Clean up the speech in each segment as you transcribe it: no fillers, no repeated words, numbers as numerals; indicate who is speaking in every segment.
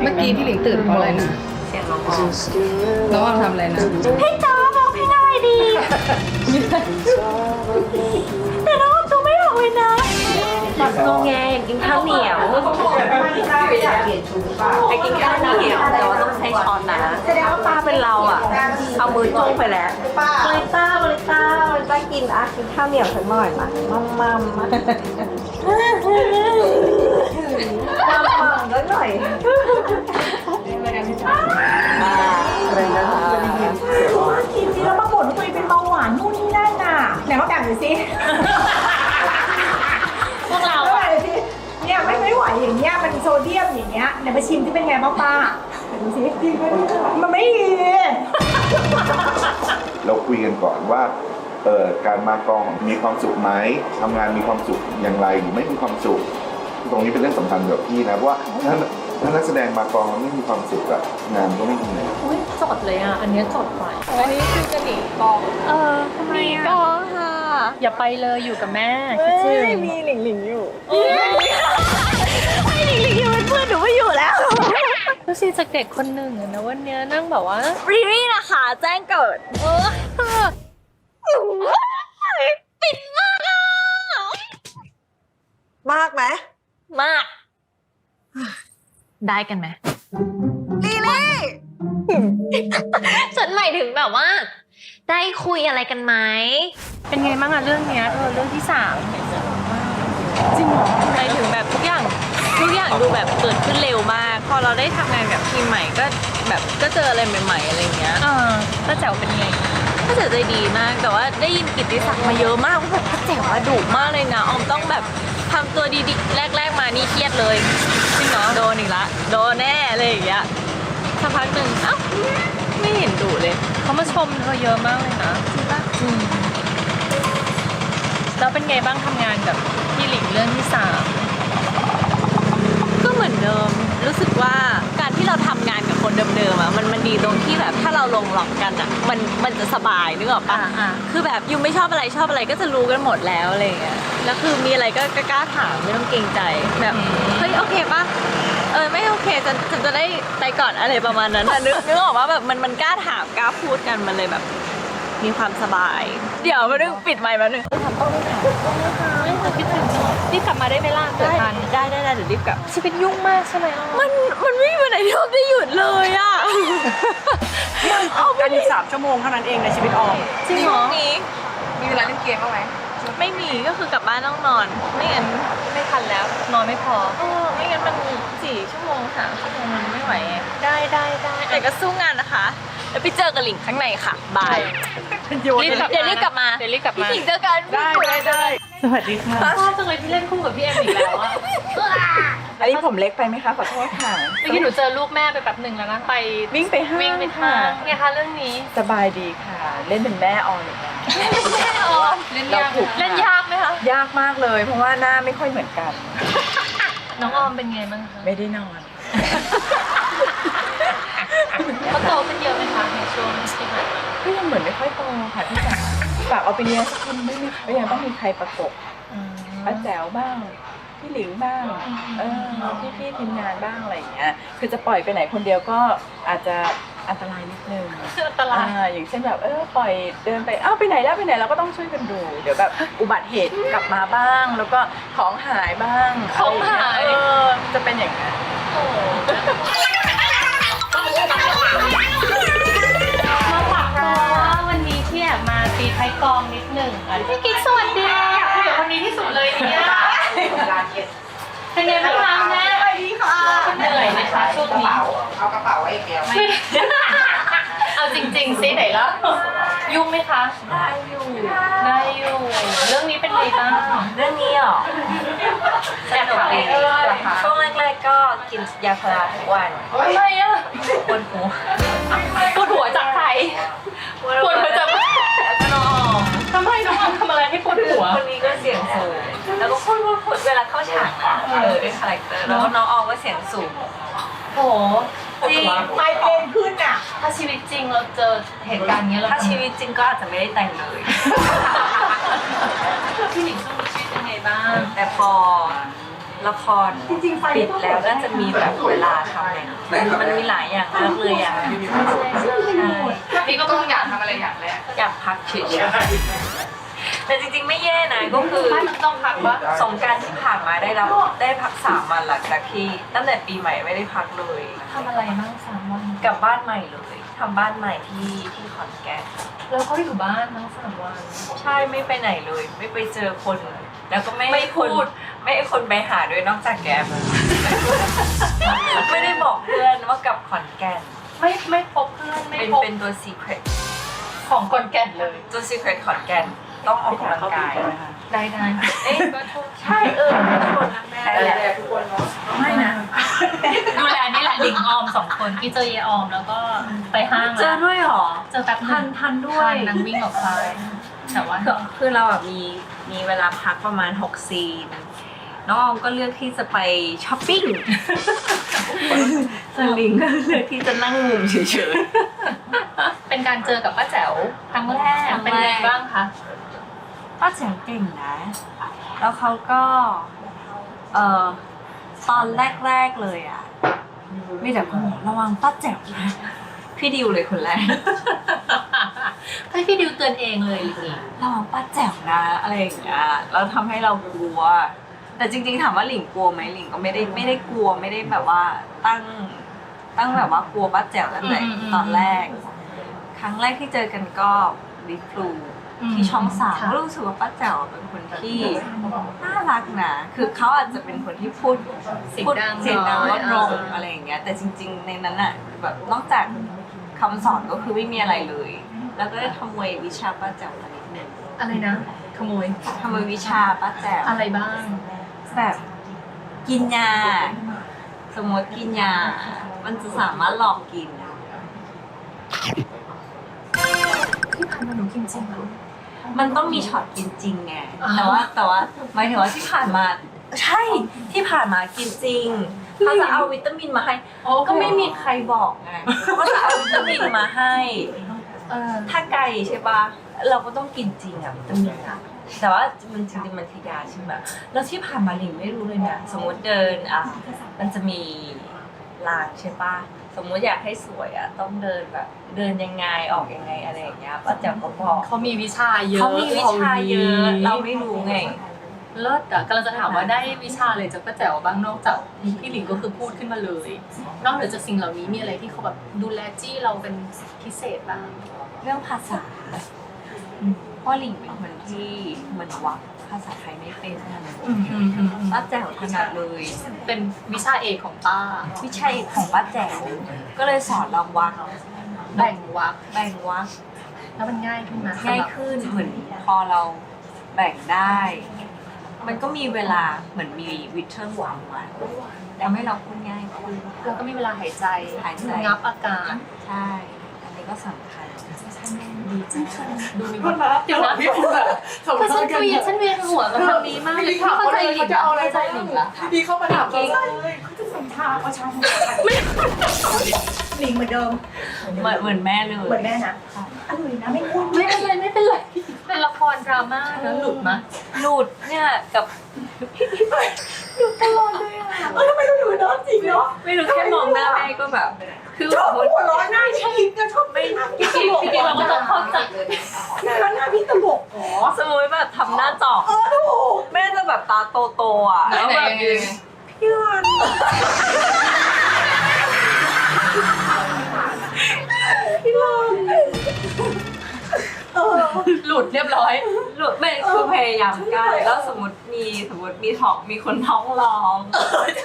Speaker 1: เมื่อกี้พี่หลิงตื่นเพราะอะไรนะ
Speaker 2: เสียงน้องออม
Speaker 1: น้องออมทำอะไรนะ
Speaker 2: พี่จ้าบอกพี่ง่ายดีแต่น้องออมตัวไม่ออกเลยนะแบบงงแงอยากกินข้าวเหนียวไปกินข้าวเหนียวแต่ว่าต้องใช้ช้อนนะแสดงว่าป้าเป็นเราอ่ะเอามือจ้วงไปแล้วบริต้ากินกินข้าวเหนียวสักหน่อยมามัมแล้วหน่อยกินสิแล้วมาบ่นว่าตัวเองเป็นเบาหวานนู่นนี่นั่นน่ะไหนเขาแบ่งหน่อยสิพวกเราเนี่ยไม่ไหวอย่างเงี้ยมันโซเดียมอย่างเงี้ยไหนไปชิมที่เป็นไงบ้างป้าดูสิจริงมันไม่ดี
Speaker 3: เราคุยกันก่อนว่าการมากองมีความสุขไหมทำงานมีความสุขอย่างไรหรือไม่มีความสุขตรงนี้เป็นเรื่องสำคัญกับพี่นะเพราะว่าถ้านักแสดงมากองไม่มีความสุขอะงานก็ไม่ดีเลย
Speaker 4: อุ้ยจดเลยอ่ะอันนี้จดไว้
Speaker 1: อันนี้คือจะหนีกอง
Speaker 4: ทำไม
Speaker 2: มี
Speaker 4: อ่ะ
Speaker 2: กองค่ะ
Speaker 4: อย่าไปเลยอยู่กับแม่คิดถึง
Speaker 2: มีหลิงอยู่ให้หลิงอยู่เป็นเพื่อนหนูไม่อยู่แล้ว
Speaker 4: ดูสิจากเด็กคนหนึ่งอะนะวันเนี้ยนั่งแบบว่า
Speaker 2: รีรี่นะคะแจ้งเกิดปิดมากอ่ะมากไหมมาก
Speaker 4: ได้กันไหม
Speaker 2: ลีลี่
Speaker 5: ฉันหมายถึงแบบว่า ได้คุยอะไรกันไหม
Speaker 4: เป็นไงบ้างอะเรื่องเนี้ยเรื่องที่3จริงเหรอหมายถึงแบบทุกอย่างดูแบบเกิดขึ้นเร็วมากพอเราได้ทำงานกับทีมใหม่ก็แบบก็เจออะไรใหม่ๆอะไรอย่างเงี้ยป้าแจ๋วเป็นไงป้าแจ๋วใจดีมากแต่ว่าได้ยินกิตติศักดิ์มาเยอะมากว่าแบบป้าแจ๋วว่าดุมากเลยนะออมต้องแบบทำตัวดีๆแรกมานี่เครียดเลยจริงเหรอโดนอีกละโดนแน่เลยอย่างเงี้ยสักพักหนึ่งเอ้าไม่เห็นดุเลยเขามาชมเธอเยอะมากเลยนะจริงปะแล้วเป็นไงบ้างทำงานกับพี่หลิงเรื่องที่3
Speaker 2: ก็เหมือนเดิมรู้สึกว่าการที่เราทำงานกับคนเดิมๆอ่ะมันดีตรงที่แบบถ้าเราลงหลอกกันอ่ะมันจะสบายนึกออกปะคือแบบยูไม่ชอบอะไรก็จะรู้กันหมดแล้วอะไรอย่างเงี้ยแล้วคือมีอะไรก็กล้าถามไม่ต้องเกรงใจแบบเฮ้ยโอเคปะไม่โอเคจะได้ไปก่อนอะไรประมาณนั้นนึกออกว่าแบบมันกล้าถามกล้าพูดกันมันเลยแบบมีความสบายเดี๋ยวมาดึงปิดไมค์มาหนึ่งต้องได้ถาม
Speaker 4: ไม่เคยคิดถึงรีบกลับมาได้ไหมล่ะเกิดทัน
Speaker 2: ได้เดี๋ยวรีบกลับ
Speaker 4: ชีวิตยุ่งมากใช่ไหม
Speaker 2: มันไม่มีวันไหนที่ออมได้หยุดเลยอ่ะ
Speaker 1: เอากันอีก3 ชั่วโมงเท่านั้นเองในชีวิตออม
Speaker 2: จริงเหรอ
Speaker 1: มีเวลาเล่นเกมบ้างไหม
Speaker 2: ไม่มีก็คือกลับบ้านต้องนอนไม่งั้น
Speaker 4: ไม่ทันแล้วนอนไม่พอ
Speaker 2: ไม่งั้นมัน4 ชั่วโมง3 ชั่วโมงมันไม่ไหว
Speaker 4: ได้
Speaker 2: แต่ก็สู้งานนะคะแล้วไปเจอกับหลิงข้างในค่ะบายเดี๋ยวรีบกลับมาพี่หลิงเจอกัน
Speaker 1: ได้สวัสดีค่ะ
Speaker 4: ชอบจังเลยที่เล่นคู่กับพี่เอ็มอีกแล้วอะ
Speaker 1: อันนี้ผมเล็กไปไหมคะขอโทษค่ะ
Speaker 4: เมื่อกี้หนูเจอลูกแม่ไปแป๊บหนึ่งแล้วนะไป
Speaker 1: วิ่งไปห้าง
Speaker 4: วิ่งไปห้างไงคะเรื่องนี้
Speaker 1: สบายดีค่ะ เล่นเป็นแม่ออนอีกแล้ว
Speaker 4: แม่ออมเล่นยากเล่นยากไหมคะ
Speaker 1: ยากมากเลย เพราะว่าหน้าไม่ค่อยเหมือนกัน
Speaker 4: น้องออมเป็นไงบ้างคะ
Speaker 1: ไม่ได้นอน
Speaker 4: เขาโตขึ้นเยอะไหมคะในช่วงที่ผ่านมา
Speaker 1: ก็ยังเหมือนไม่ค่อยโตค่ะพี่จ๋าฝากเอาไปเลี้ยงสักคนไม่มีก็ยังต้องมีใครประกบป้าแจ๋วบ้างพี่หลิงบ้างพี่ทีมงานบ้างอะไรอย่างเงี้ยคือจะปล่อยไปไหนคนเดียวก็อาจจะอันตรายนิดนึง
Speaker 4: อันตราย
Speaker 1: อย่างเช่นแบบปล่อยเดินไปไปไหนแล้วเราก็ต้องช่วยกันดูเดี๋ยวแบบอุบัติเหตุกลับมาบ้าง แล้วก็ของหายบ้าง
Speaker 4: ของหาย
Speaker 1: จะเป็นอย่างนั้น
Speaker 4: มาฝากตัวว่าวันนี้ที่แอบมาตีไทยกองนิดหนึ่งพี่กิ๊กสวัสดีอยากคุยกับคนนี้ที่สุดเลยเนี่ยเป็นไงบ้างคะแม่สวัสดีค่ะเหนื่อยไหมคะช่วงนี้
Speaker 6: เอากระเป๋าไว้เดียว
Speaker 4: เอาจริงๆซิไหนแล้วยุ่งไหมคะได้อยู่เรื่องนี้เป็นไงบ้าง
Speaker 2: เรื่องนี้เหรอสนุกดีช่วงแรกๆก็กินยาพาราทุกวัน
Speaker 4: ทำไมอะ
Speaker 2: ปวดหัว
Speaker 4: ปวดหัวจากใครปวดหัวจาก
Speaker 2: แล้วก็น้องออม
Speaker 4: ทำไมน้องออมทำอะไรให้ปวดหัว
Speaker 2: คนนี้ก็เสียงสูงแล้วก็พูดเวลาเข้าฉากนะด้วยคาแรคเตอร์แล้วน้องออมก็เสียงสูง
Speaker 4: โอ้โห
Speaker 2: จริง
Speaker 1: ไมเกรนขึ้นอ่ะ
Speaker 4: ถ้าชีวิตจริงเราเจอเหตุการณ์นี้เรา
Speaker 2: ถ้าชีวิตจริงก็อาจจะไม่ได้แต่งเลย
Speaker 4: พี่หนิงช่วงนี้ชีวิตเป็นไงบ้าง
Speaker 2: แต่พอ ละครปิดแล้วก็จะมีแบบเวลาทำเนี่ยมันมีหลายอย่างเลือกเลยอย่างพี่ก็ต้องอยากทำอะไรอย่างแรกอยากพักเฉยๆแต่จริงๆไม่แย่นะก็คือต้องพักว่าสงกรานต์ที่ผ่านมาได้พัก3 วันหลังจากที่ตั้งแต่ปีใหม่ไม่ได้พักเลย
Speaker 4: ทำอะไรบ้าง3 วัน
Speaker 2: กลับบ้านใหม่เลยทำบ้านใหม่ที่ขอนแก่น
Speaker 4: แล้วก็อยู่บ้านทั้ง3 วัน
Speaker 2: ใช่ไม่ไปไหนเลย ไม่ไปเจอคน แล้วก็ไม่ให้คนไปหาด้วยนอกจากแกม ไม่ได้บอกเพื่อนว่ากลับขอนแก่น
Speaker 4: ไม่พบเพื่อนไม่พบ
Speaker 2: เป็นตัว secret
Speaker 4: ของขอนแก่นเลย
Speaker 2: ตัว secret ขอนแก่นต้องออกกำลังกาย
Speaker 4: ได้เอ๊ะก็ชวน
Speaker 2: ใช่ชวนแม่ทุกคนเนาะไม่นะ
Speaker 4: ดูแลนี่แหละลิงออม2 คนพี่เจอเยออมแล้วก็ไปห้าง
Speaker 2: เจอด้วยเหรอ
Speaker 4: เจอแป๊บนึง
Speaker 2: ทันด้วย
Speaker 4: นางวิ่งออกไปแต่ว่า
Speaker 2: คือเราแบบมีเวลาพักประมาณ6 ซีนน้องออมก็เลือกที่จะไปช้อปปิ้งส่วนลิงก็เลือกที่จะนั่งงุมเฉย
Speaker 4: เป็นการเจอกับป้าแจ๋วครั้งแรกเป็นไงบ้างคะ
Speaker 2: ๆป้าแจ๋วเก่งนะ แล้วเขาก็ตอนแรกๆเลยอ่ะมีแต่คนบอกระวังป้าแจ๋วนะพี่ดิวเลยคนแรก
Speaker 4: ให้พี่ดิวเตือนเองเลยลิง
Speaker 2: ระวังป้าแจ๋วนะอะไรอย่างเงี้ยแล้วทำให้เรากลัว แต่จริงๆถามว่าหลิงกลัวไหมหลิงก็ไม่ได้กลัวไม่ได้แบบว่าตั้งแบบว่ากลัวป้าแจ๋วตั้งแต่ตอนแรก ครั้งแรกที่เจอกันก็ดิฟลูที่ช่อง3ก็รู้สึกว่าป้าแจ๋วเป็นคนที่น่ารักนะคือเขาอาจจะเป็นคนที่พูดเสียงดังลดลงอะไรอย่างเงี้ยแต่จริงๆในนั้นอะแบบนอกจากคำสอนก็คือไม่มีอะไรเลย แล้วก็ได้ขโมยวิชาป้าแจ๋วมานิดนึง
Speaker 4: อะไรนะขโมย
Speaker 2: ขโมยวิชาป้าแจ๋ว
Speaker 4: อะไรบ้าง
Speaker 2: แบบกินยาสมมติกินยามันจะสามารถหลอกกิน
Speaker 4: ที่ผ่านมาหนูกินจริงเหรอ
Speaker 2: มันต้องมีช็อตกินจริงไงแต่ว่าหมายถึงว่าที่ผ่านมาใช่ที่ผ่านมากินจริงเขาจะเอาวิตามินมาให้ก็ไม่มีใครบอกไงว่าจะเอาวิตามินมาให้ถ้าไก่ใช่ปะเราก็ต้องกินจริงอะวิตามินอะแต่ว่ามันจริงๆมันคือยาใช่ไหมแล้วที่ผ่านมาหลิงไม่รู้เลยนะสมมติเดินมันจะมีรางใช่ปะสมมติอยากให้สวยอะต้องเดินแบบเดินยังไงออกยังไงอะไรอย่างเงี้ยป้าแจ๋วก็บอก
Speaker 4: เขามีวิชาเยอะ
Speaker 2: เขามีวิชาเยอะเราไม่รู้ไง
Speaker 4: เลิศอะกำลังจะถามว่าได้วิชาอะไรจากป้าแจ๋วบ้างนอกจากพี่หลิงก็คือพูดขึ้นมาเลย นอกเหนือจากสิ่งเหล่านี้มีอะไรที่เขาแบบดูแลจี้เราเป็นพิเศษบ้าง
Speaker 2: เรื่องภาษาเพราะหลิงเป็นคนที่เหมือนวักภาษาไทยไม่เป็นป้าแจ๋วถนัดเลย
Speaker 4: เป็นวิชาเอกของป้า
Speaker 2: วิชาเอกของป้าแจ๋วก็เลยสอนเราวัก
Speaker 4: แบ่งวัก
Speaker 2: แบ่งวัก
Speaker 4: แล้วมันง่ายขึ้นนะ
Speaker 2: ง่ายขึ้นเหมือนพอเราแบ่งได้ มันก็มีเวลาเหมือนมีวิเทอร์วังมาทำให้เราพูดง่ายขึ้น
Speaker 4: แล้วก็มีเวลาหายใจ
Speaker 2: หายใจ
Speaker 4: งับอากาศ
Speaker 2: ใช่อันนี้ก็สำคัญ
Speaker 4: ดีจังดูมีความเดี๋ยวนะก็ฉันคุยฉันเวียนหัวกับคำนี้มากเลยเข้าใจหลิงเข้าใจหลิงละ
Speaker 1: พี่เข้ามาถามเขาเลยเขาจะสัมภาษณ์ประชาชนลิงเหมือนเดิม
Speaker 2: เหมือนแม่เลย
Speaker 1: เหมือนแม่นะอร่อยนะไม่พูด
Speaker 4: ไม่เป็นไรเป็นละครดราม่านะหลุดมะ
Speaker 2: หลุดเนี่ยกับ
Speaker 1: ตลอดเลยอ่ะทำไมเราอยู่เนาะจริงเนาะ
Speaker 2: ไม่รู้แค่มองหน้าแม่ก็แบบ คือ
Speaker 1: ชอบหัวร้อนหน้าพี่ก็ชอบไม่หน้าพี่ตลก
Speaker 4: พี่เราก็ต้องเข้าใจ
Speaker 1: แล้วหน้าพี่ตลกอ๋อ
Speaker 2: สมมติแบบทำหน้าจอก
Speaker 1: ถูก
Speaker 2: แม่จะแบบตาโตๆอ่ะแล้วแบบยืน
Speaker 1: พี่วัน
Speaker 4: หลุดเรียบร้อย
Speaker 2: หลุดไม่คือพยายามใกล้แล้วสมมติมีท้องมีคนท้องร้อง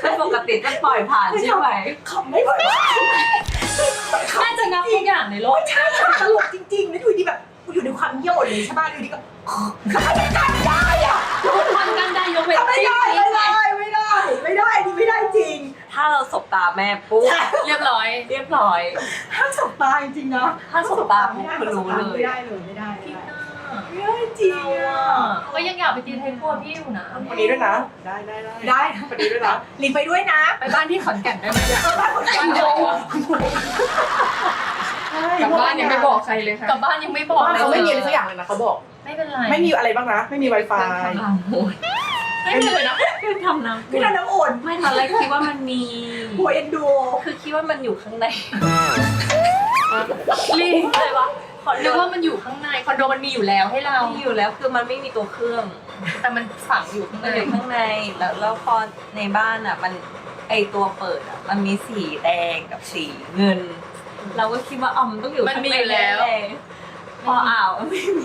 Speaker 2: ซึ่งปกติจะปล่อยผ่านใช่ไหม
Speaker 1: ขำไม่ไหว
Speaker 4: น่าจะงับทุกอย่างในโลก
Speaker 1: ใช่ตลกจริงๆนะอยู่ดีแบบอยู่ในความเยี่ยวเลยใช่ป่ะอยู่ดีก็ทำไมกันได้อะ
Speaker 4: ทุกคนกันได้ยกเว้น
Speaker 1: ไม่ได้นี่ไม่ได้จริง
Speaker 2: ถ้าเราสบตาแม่ปุ๊บ
Speaker 4: เรียบร้อย
Speaker 2: เรียบร้อย
Speaker 1: ห้ามสบตาจริงๆนะ
Speaker 2: ถ้าสบตาปุ๊บคือรู้เลย
Speaker 1: ไม่ได้ไม่ได้จริงอ่ะ
Speaker 4: ก็ยังอยากไปตีไทยครัวพี่อยู่นะ
Speaker 6: วันนี้ด้วยนะ ได้วันนี้ด้วยนะ
Speaker 1: ลิงไปด้วยนะ
Speaker 4: ไปบ้านที่ขอนแก่นได้ไหม
Speaker 1: บ้านคนแก่
Speaker 4: บ้านโยง
Speaker 6: กลับบ้านยังไม่บอกใครเลยค่ะ
Speaker 4: กลับบ้านยังไม่บอก
Speaker 6: เขาไม่มีอะไรสักอย่างเลยนะเขาบอก
Speaker 4: ไม่เป็นไร
Speaker 6: ไม่มีอะไรบ้างนะ ไม่มี Wi-Fi
Speaker 2: หลังหมด
Speaker 6: ไม่มีเลยนะ
Speaker 2: คือทำน้ำ
Speaker 1: พี่ทำน้ำอุ่น
Speaker 2: ไม่ตอนแรกคิดว่ามันมี
Speaker 1: หัวเอ็นดู
Speaker 2: คือคิดว่ามันอยู่ข้างใน
Speaker 6: ลิง
Speaker 2: อะไรวะคอนโด
Speaker 6: นึกว่ามันอยู่ข้างในคอนโดมันมีอยู่แล้วให้เรา
Speaker 2: มีอยู่แล้วคือมันไม่มีตัวเครื่อง
Speaker 6: แต่มันฝังอยู่ข้างใน
Speaker 2: มันอยู่ข้างในแล้วพอในบ้านอ่ะมันไอตัวเปิดอ่ะมันมีสีแดงกับสีเงิน เราก็คิดว่ามันต้องอยู่
Speaker 6: มัน
Speaker 2: ข้าง
Speaker 6: มี
Speaker 2: ใน
Speaker 6: อยู่แล้ว
Speaker 2: น่ๆพออ่าวไม่มี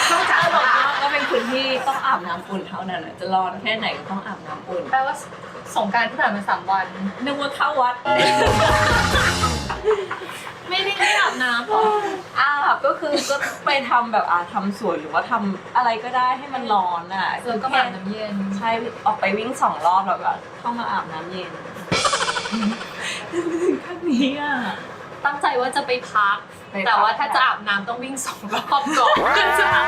Speaker 2: เข้าใจหรอกว่าเป็นคนที่ต้องอาบน้ำอุ่นเท่านั้นอะจะร้อนแค่ไหนก็ต้องอาบน้ำอุ่น
Speaker 6: แปลว่าสงกรารที่ผ่านมา3 วัน
Speaker 2: นึกว่าเข้าวัด
Speaker 6: ไม่ได้อาบน้ำหรอ
Speaker 2: อาบก็คือก็ไปทำแบบทำสวนหรือว่าทำอะไรก็ได้ให้มันร้อนอ่ะ
Speaker 6: แล้วก็อาบน้ำเย็น
Speaker 2: ใช่ออกไปวิ่ง2 รอบแล้วก็เข้ามาอาบน้ำเย็นข้างนี้อ่ะ
Speaker 6: ตั้งใจว่าจะไปพัก แต่ว่าถ้าจะอาบน้ำต้องวิ่ง2 รอบก่อนจะอาบ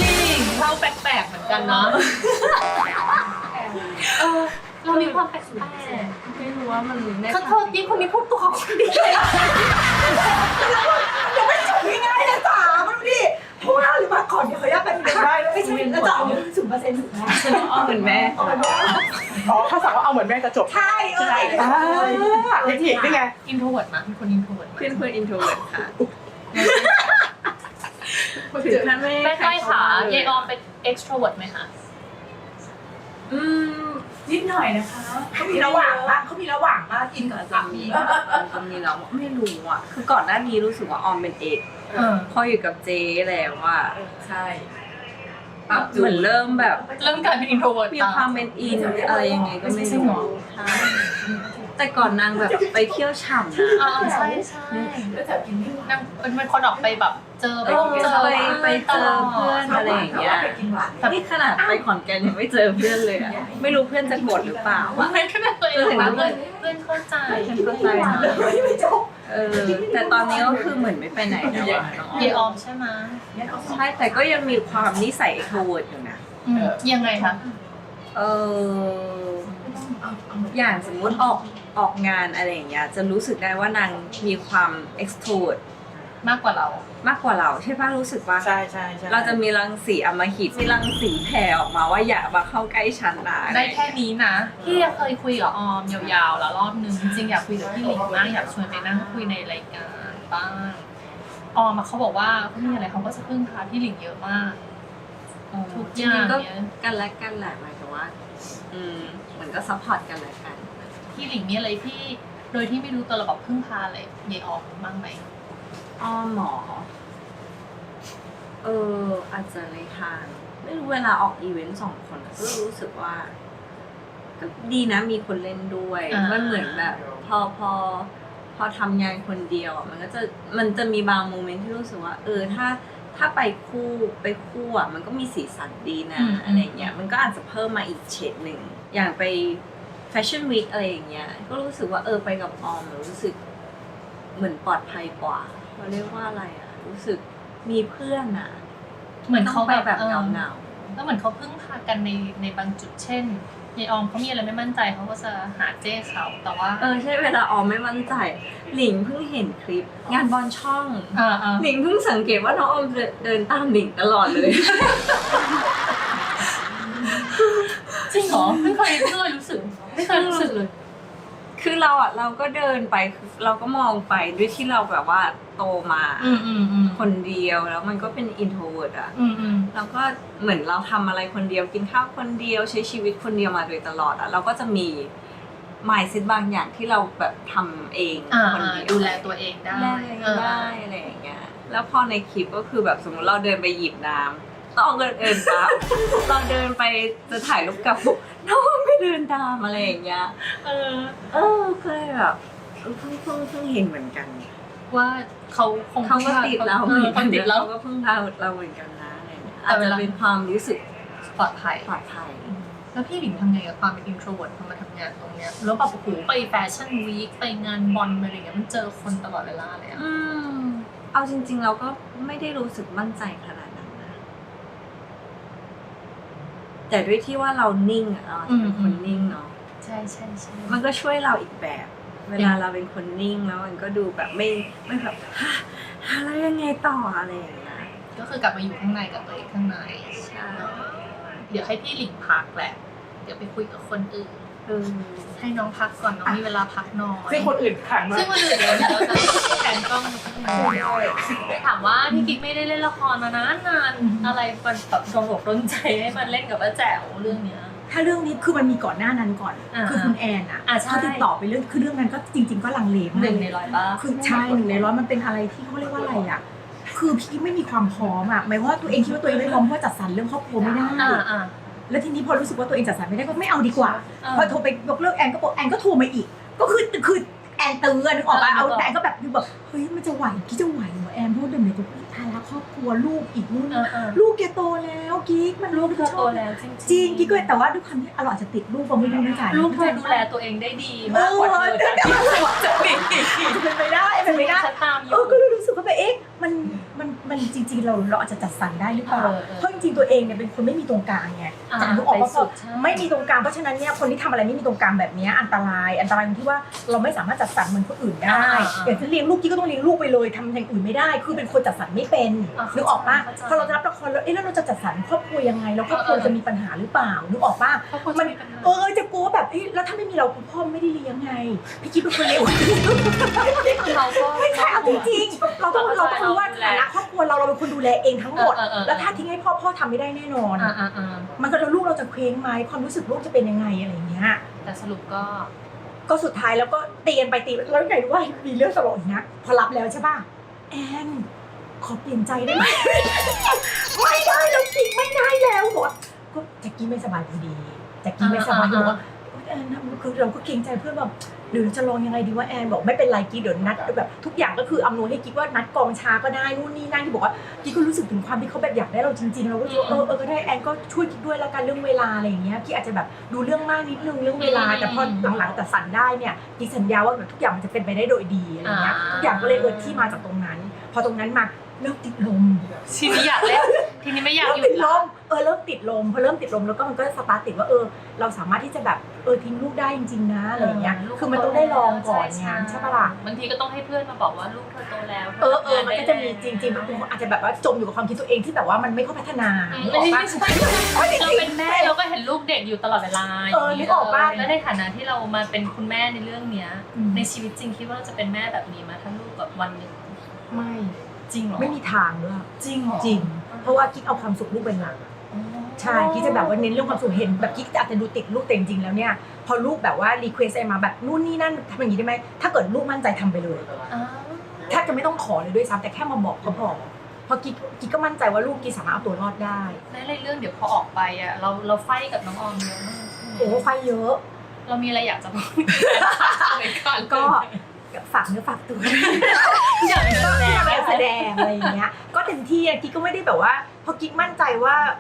Speaker 6: ลิงเราแปลกๆเหมือนกันเนาะเรามีความแปลก
Speaker 2: ไม่รู้ว่ามัน
Speaker 6: ๆขอโทษยี่คนนี้พูดตัวคนเดียว
Speaker 1: ยังไม่จบง่ายๆนะจ๋ามันดิพูดหรือมาก่อนเดี๋ยวเขาอยากเป็นได้ไม่ใช่แล้วจะเอา0%ถูกไหม
Speaker 2: อ้อเหมือนแม่
Speaker 7: อ๋อถ้าสั่งว่าเอาเหมือนแม่จะจบ
Speaker 1: ใช่เอ้ย
Speaker 7: เทคนิคนี่ไง
Speaker 6: อินโทรเวิร์ดมั้ยเป็นคนอินโทรเวิร์ด
Speaker 2: เพื่อนอินโทรเวิร์ดค่ะถึงขั้น
Speaker 6: แม่ก้อยขาเยออมเป็นเอ็กซ์โทรเวิร์ดไหมคะ
Speaker 1: นิดหน่อยนะคะเขามีระหว่างบ้างเขามีระหว่างบ้างกินกับ
Speaker 2: จะ
Speaker 1: สา
Speaker 2: มี
Speaker 1: มี
Speaker 2: จะมีแล้วไม่รู้อ่ะคือก่อนหน้านี้รู้สึกว่าออมเป็นเอก พออยู่กับเจ๊แล้วอ่ะ
Speaker 1: ใช่
Speaker 2: เหมือนเริ่มแบบ
Speaker 6: เริ่มกลายเป็นอินโทรเวิร์ด
Speaker 2: มีความเป็นอินอะไรยังไงก็ไม่รู้ใช่แต่ก่อนนางแบบไปเที่ยวฉ่ำนะ
Speaker 6: ใช่ใช่
Speaker 1: แล้วจะกินไม่หวาน
Speaker 6: นางเป็นคนออกไปแบบเจอ
Speaker 2: ไปเจอเพื่อนอะไรอย่างเงี้ย
Speaker 1: ไปกินหวาน
Speaker 2: นี่ขนาดไปขอนแก่นยังไม่เจอเพื่อนเลยอะไม่รู้เพื่อนจะโกรธหรือเปล่าอะ
Speaker 6: ไม่ขนาดเลยนะเพื่อนเข้าใจ
Speaker 2: เข้าใจนะ
Speaker 1: ไม่จบ
Speaker 2: แต่ตอนนี้ก็คือเหมือนไม่ไปไหนแล้วอะเนาะ
Speaker 6: เยออมใช่ไหม
Speaker 2: ใช่แต่ก็ยังมีความนิสัยโทรเวิร์ดอยู่นะ
Speaker 6: ยังไงคะ
Speaker 2: อย่างสมมุติออกงานอะไรอย่างเงี้ยจะรู้สึกได้ว่านางมีความ extrovert
Speaker 6: มากกว่าเรา
Speaker 2: มากกว่าเราใช่ป่ะรู้สึกว่า
Speaker 7: ใช่ใช่
Speaker 2: เราจะมีรังสีอำมหิตมีรังสีแผ่ออกมาว่าอย่ามาเข้าใกล้ฉันนะ
Speaker 6: ได้แค่นี้นะพี่เคยคุยกับออมยาวๆแล้วรอบนึงจริงๆอยากคุยกับพี่หลิงมากอยากชวนไปนั่งคุยในรายการบ้างออมเขาบอกว่าเขามีอะไรเขาก็จะพึ่งพาพี่หลิงเยอะมาก ทุกอย่าง
Speaker 2: ก็
Speaker 6: เนี่ย
Speaker 2: กันและกันแหละหมายถึงว่าเหมือนก็ซัพพอร์ตกันและกัน
Speaker 6: พี่หลิงมีอะไรที่โดยที่ไม่รู้ตัวเราแบบพึ่งพาเลยเยออมบ้างไหม
Speaker 2: อ้อหมออาจจะในทางไม่รู้เวลาออกอีเวนต์2 คนก็รู้สึกว่าก็ดีนะมีคนเล่นด้วยมันเหมือนแบบพอทำงานคนเดียวอ่ะมันจะมีบางโมเมนต์ที่รู้สึกว่าถ้าไปคู่อ่ะมันก็มีสีสันดีนะอะไรเงี้ยมันก็อาจจะเพิ่มมาอีกเฉดหนึ่งอย่างไปแฟชั่นวีคอะไรอย่างเงี้ยก็รู้สึกว่าไปกับออมรู้สึกเหมือนปลอดภัยกว่าเขาเรียกว่าอะไรอ่ะรู้สึกมีเพื่อนอ่ะ
Speaker 6: เหมือนเขา
Speaker 2: ไปแบบเงา
Speaker 6: แล้วเหมือนเขาพึ่งพากันในบางจุดเช่นเยออมเขามีอะไรไม่มั่นใจเขาก็จะหาเจ้เขาแต่ว่า
Speaker 2: ใช่เวลาออมไม่มั่นใจหลิงเพิ่งเห็นคลิปงานบอลช่องหลิงเพิ่งสังเกตว่าน้องออมเดินตามหลิงตลอดเลย
Speaker 6: จริงเหรอไม่เคยรู้สึกเลย
Speaker 2: คือเราก็เดินไปเราก็มองไปด้วยที่เราแบบว่าโตมาคนเดียวแล้วมันก็เป็นอินโทรเวิร์ดอ่ะแล้วก็เหมือนเราทำอะไรคนเดียวกินข้าวคนเดียวใช้ชีวิตคนเดียวมาโดยตลอดอ่ะเราก็จะมีmindset บางอย่างที่เราแบบทำเองคนเดียว
Speaker 6: ดูแลตัวเองได้
Speaker 2: ได้อะไรอย่างเงี้ยแล้วพอในคลิปก็คือแบบสมมติเราเดินไปหยิบน้ำต้องเดินตามเราเดินไปจะถ่ายรูปกับปุ๊บน้องไม่เดินตามอะไรอย่างเงี้ยก็เลยแบบเพิ่งเห็นเหมือนกัน
Speaker 6: ว่าเขาคง
Speaker 2: เขาก็ติดเราเหมือนกัน
Speaker 6: ติดเรา
Speaker 2: ก็เพิ่งเราเหมือนกันนะอะไรเงี้ยอาจจะเป็นความรู้สึก
Speaker 6: ปลอดภัย
Speaker 2: ปลอดภัย
Speaker 6: แล้วพี่หลิงทำไงกับความเป็นอินโทรเวิร์ดพอมาทำงานตรงเนี้ยแล้วแบบโอ้โหไปแฟชั่นวีคไปงานบอลอะไรอย่างเงี้ยมันเจอคนตลอดเวลาเลยอะ
Speaker 2: เอาจริงๆเราก็ไม่ได้รู้สึกมั่นใจขนาดนั้นนะแต่ด้วยที่ว่าเรานิ่งอะเราจะเป็นคนนิ่งเนาะ
Speaker 6: ใช่ใช่ใช่
Speaker 2: มันก็ช่วยเราอีกแบบ เวลาเราเป็นคนนิ่งแล้วมันก็ดูแบบไม่แบบแล้วยังไงต่ออะไรอย่างเงี้ย
Speaker 6: ก็คือกลับมาอยู่ข้างในกับตัวเองข้างใน
Speaker 2: ใช่
Speaker 6: เดี๋ยวให้พี่หลิงพักแหละเดี๋ยวไปคุยกับคนอื่นให้น้องพักก่อนน้องมีเวลาพักน้อย
Speaker 7: ซึ่งคนอื่นขังมา
Speaker 6: ซึ่งคนอื่นเดี๋ยวเราจะแผนกล้องถามว่าพี่กิ๊กไม่ได้เล่นละครมานานอะไรมันแบบโดนอกโดนใจให้มันเล่นกับป้าแจ๋วเรื่องเนี้ย
Speaker 8: ถ้าเรื่องนี้คือมันมีก่อนหน้านั้นก่อน คือคุณแอนอ่ะ
Speaker 6: ใช่
Speaker 8: เขาติดต่อไปเรื่องคือเรื่องนั้นก็จริง ๆ ก็ลังเลมาก
Speaker 6: 1 ใน 100ป่ะ
Speaker 8: คือใช่1 ใน 100มันเป็นอะไรที่เขาเรียกว่าอะไรอ่ะคือพี่ไม่มีความพร้อมอ่ะหมายว่าตัวเองคิดว่าตัวเองไม่พร้อมเพราะจัดสรรเรื่องครอบครัวไม่ได้ แล้วทีนี้พอรู้สึกว่าตัวเองจัดสรรไม่ได้ก็ไม่เอาดีกว่าพอโทรไปยกเลิกแอนก็บอกแอนก็โทรมาอีกก็คือแอนเตือนนึกออกป่ะเอาแต่แอนก็แบบดูแบบเฮ้ยมันจะไหวพี่จะไหวเหรอแอนเพราะเดี๋ยวนี้ก็ภาระครอบครัวลูกอีกนู่นลูกแกโตแล้วกิ๊กมันลูกเธอ
Speaker 6: โตแล้ว
Speaker 8: จริงกิ๊กก็แต่ว่าด้วยความที่เราอาจจะติดลูกเราไม่รู้นะจ๊ะ
Speaker 6: ลูกเธอดูแลตัวเองได้ดีมากกว่าเธอ
Speaker 8: จะเป็นไปได้เป็นไปได้
Speaker 6: ฉันตามอยู่
Speaker 8: ก็เลยรู้สึกว่าแบบมันจริงๆเราอาจจะจัดสรรได้หรือเปล่าเพราะจริงๆตัวเองเนี่ยเป็นคนไม่มีตรงกลางไงจานทุกออกก็ไม่มีตรงกลางเพราะฉะนั้นเนี่ยคนที่ทำอะไรไม่มีตรงกลางแบบนี้อันตรายตรงที่ว่าเราไม่สามารถจัดสรรเหมือนคนอื่นได้อย่างที่เลี้ยงลูกกิ๊กก็ต้องเลี้ยงลูกไปเลยทำอย่างอื่นไม่ได้คือเป็นคนจัดสรรไม่เป็นนึกออกป่ะพอเราจะรับละครแล้วแล้วเราจะจัดสรรครอบครัวยังไงแล้วครอบครัวจะมีปัญหาหรือเปล่านึกออกป่ะมันจะกลัวแบบแล้วถ้าไม่มีเราพ่อไม่ได้เลี้ยงไงพี่กิ๊กเป็นคนเลี้ยง
Speaker 6: เราก็
Speaker 8: ไม่ใช่เอาจริงๆเราต้องรู้ว่าฐานะครอบครัวเราเป็นคนดูแลเองทั้งหมดแล้วถ้าทิ้งให้พ่อทำไม่ได้แน่นอนมันก็แล้วลูกเราจะเคว้งไหมความรู้สึกลูกจะเป็นยังไงอะไรอย่างเงี้ย
Speaker 6: แต่สรุปก็
Speaker 8: ก็สุดท้ายแล้วก็ตีกันไปตีแล้วไงรู้ว่ามีเรื่องตลกอีกนะพอรับแล้วใช่ป่ะแอนขอเปลี่ยนใจได้ไหม ไม่ได้แล้วกิ๊กไม่ได้แล้วบอกก็แจ็คกี้ไม่สบายพอดีแจ็คกี้ไม่สบายบอกว่าแอนคือเราก็เกรงใจเพื่อนแบบหรือจะลองยังไงดีว่าแอนบอกไม่เป็นไรกิ๊กเดี๋ยวนัดแบบทุกอย่างก็คืออำนวยให้กิ๊กว่านัดกองช้าก็ได้นู่นนี่นั่นที่บอกว่ากิ๊กก็รู้สึกถึงความที่เขาแบบอยากได้เราจริงๆเราก็คิดว่าก็ได้แอนก็ช่วยกิ๊กด้วยแล้วกันเรื่องเวลาอะไรอย่างเงี้ยกิ๊กอาจจะแบบดูเรื่องมากนิดนึงเรื่องเวลาแต่พอหลังๆแต่สั่นได้เนี่ยกิ๊กสัญญาว่าแบบทุกอย่างมันจะเป็นไปได้โดยดีอะไรเงี้ยทุกอย่างก็เลยที่มาจากตรงนั้นพอตรงนั้นมาเริ่มติดลม
Speaker 6: ทีนี้อยากเล่นทีนี้ไม่อยากหยุ
Speaker 8: ติ
Speaker 6: ด
Speaker 8: ดลมเริ่มติดลมพอเริ่มติดลมแล้วก็มันก็สตาร์ทติดว่าเราสามารถที่จะแบบทิ้งลูกได้จริงๆนะอะไรอย่างเงี้ยคือมันต้องได้ลองก่อนไงใช่ปะล่ะ
Speaker 6: บางทีก็ต้องให้เพื่อนมาบอกว่าลูกเธอโตแล้ว
Speaker 8: มันก็จะมีจริงๆบางคนอาจจะแบบว่าจมอยู่กับความคิดตัวเองที่แบบว่ามันไม่ค่อยพัฒนา
Speaker 6: ไม่ใช่เราเป็นแม่เราก็เห็นลูกเด็กอยู่ตลอดเวลาแล้วในฐานะที่เรามาเป็นคุณแม่ในเรื่องเนี้ยในชีวิตจริงคิดว่าเราจะเป็นแม่แบบนี้มาถ้าลูกแบบวันหนึ่ง
Speaker 8: ไม่
Speaker 6: จริงเหรอ
Speaker 8: ไม่มีทางด้วย
Speaker 6: จริงเหรอ
Speaker 8: จริงเพราะว่ากิ๊กเอาความสุขลูกเป็นหลักใช่กิ๊กจะแบบว่าเน้นเรื่องความสุขเห็นแบบกิ๊กอาจจะดูติดลูกแต่จริงๆแล้วเนี่ยพอลูกแบบว่ารีเควสต์มาแบบนู่นนี่นั่นทำอย่างนี้ได้ไหมถ้าเกิดลูกมั่นใจทำไปเลยแทบจะไม่ต้องขอเลยด้วยซ้ำแต่แค่มาบอกก็พอเพราะกิ๊กก็มั่นใจว่าลูกกิ๊กสามารถเอาตัวรอดได้
Speaker 6: ในเรื่องเดี๋ยวพอออกไปอ่ะเราไฟกับน้องออมเยอะมาก
Speaker 8: โอ้ไฟเยอะ
Speaker 6: เรามีอะไรอยากจะบอก
Speaker 8: ก็ฝากเนื้อฝากตัว
Speaker 6: อยาก
Speaker 8: แสดงอะไรอย่างเงี้ยก็เต็มที่กิ๊กก็ไม่ได้แบบว่าพอกิ๊กมั่นใจว่า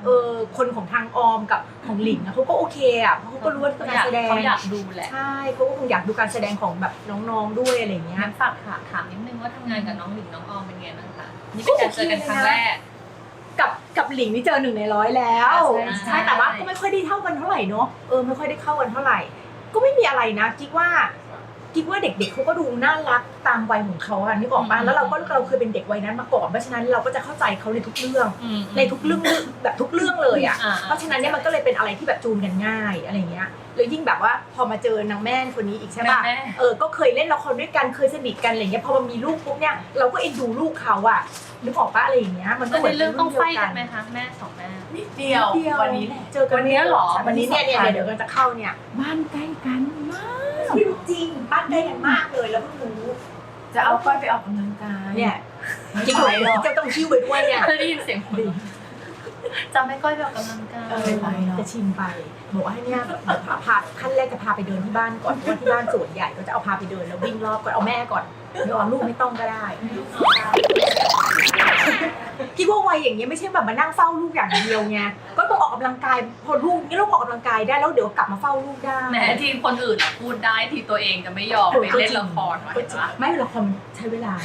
Speaker 8: คนของทางออมกับของหลิงเขาก็โอเคอ่ะเพราะเขาก็รู้ว่าการแสดง
Speaker 6: เขาอยากดูแหละใ
Speaker 8: ช่เขาก็คงอยากดูการแสดงของแบบน้องๆด้วยอะไรอย่างเงี้ย
Speaker 6: งั้นฝากถามนิดนึงว่าทำงานกับน้องหลิงน้องออมเป็นไงบ้างคะนี่เป็นการเจอกันครั้งแรก
Speaker 8: กับหลิงนี่เจอ1 ใน 100แล้วใช่แต่ว่าก็ไม่ค่อยได้เท่ากันเท่าไหร่เนาะไม่ค่อยได้เข้ากันเท่าไหร่ก็ไม่มีอะไรนะกิ๊กว่าเด็กๆเขาก็ดูน่ารักตามวัยของเขาอะนึกออกป่ะแล้วเราเคยเป็นเด็กวัยนั้นมาก่อนเพราะฉะนั้นเราก็จะเข้าใจเขาในทุกเรื่องแบบทุกเรื่องเลยอะเพราะฉะนั้นเนี่ยมันก็เลยเป็นอะไรที่แบบจูนกันง่ายอะไรเงี้ยแล้วยิ่งแบบว่าพอมาเจอนางแม่คนนี้อีกใช่ป่ะก็เคยเล่นละครด้วยกันเคยสนิทกันอะไรเงี้ยพอมันมีลูกปุ๊บเนี่ยเราก็เอ็นดูลูกเขาอะนึกออกป่ะอะไรอย่างเงี้ยมันก็เหมือน
Speaker 6: เรื่องต้องไฟกันไหมคะแม่สองแม่
Speaker 7: นิดเดียววันนี้แหละ
Speaker 8: เจอกัน
Speaker 6: วันนี้เหรอ
Speaker 8: วันนี้เนี่ยเดี๋ยวกันจะเข้าเนี่ยบ้านใกล้กันมากจริงบ้านใกล้กันมากเลยแล้วเพิ่งรู้
Speaker 1: จะเอาก้อยไปออกกำลังกาย
Speaker 8: เนี่ยจริงเหรอจะต้องคิ้วไปด้วยเนี่ย
Speaker 6: เคยได้ยินเสียงคนจำไม่ก้อยแบบกำลังกาย
Speaker 8: จะชิมไปบอกว่าให้เนี่ยเดี๋ยวพาขั้นแรกจะพาไปเดินที่บ้านก่อนเพราะว่าที่บ้านสวนใหญ่ก็จะเอาพาไปเดินแล้ววิ่งรอบก่อนเอาแม่ก่อนเดี๋ยวเอาลูกไม่ต้องก็ได้คิดว่าวัยอย่างเงี้ยไม่ใช่แบบมานั่งเฝ้าลูกอย่างเดียวไงก็ต้องออกกำลังกายพอลูกนี่เราออกกำลังกายได้แล้วเดี๋ยวกลับมาเฝ้าลูกได้
Speaker 6: แม้ทีมคนอื่นพูดได้ทีตัวเองจะไม่ยอมไปเล่นละครวะ
Speaker 8: ไม่ละครใช้เวลา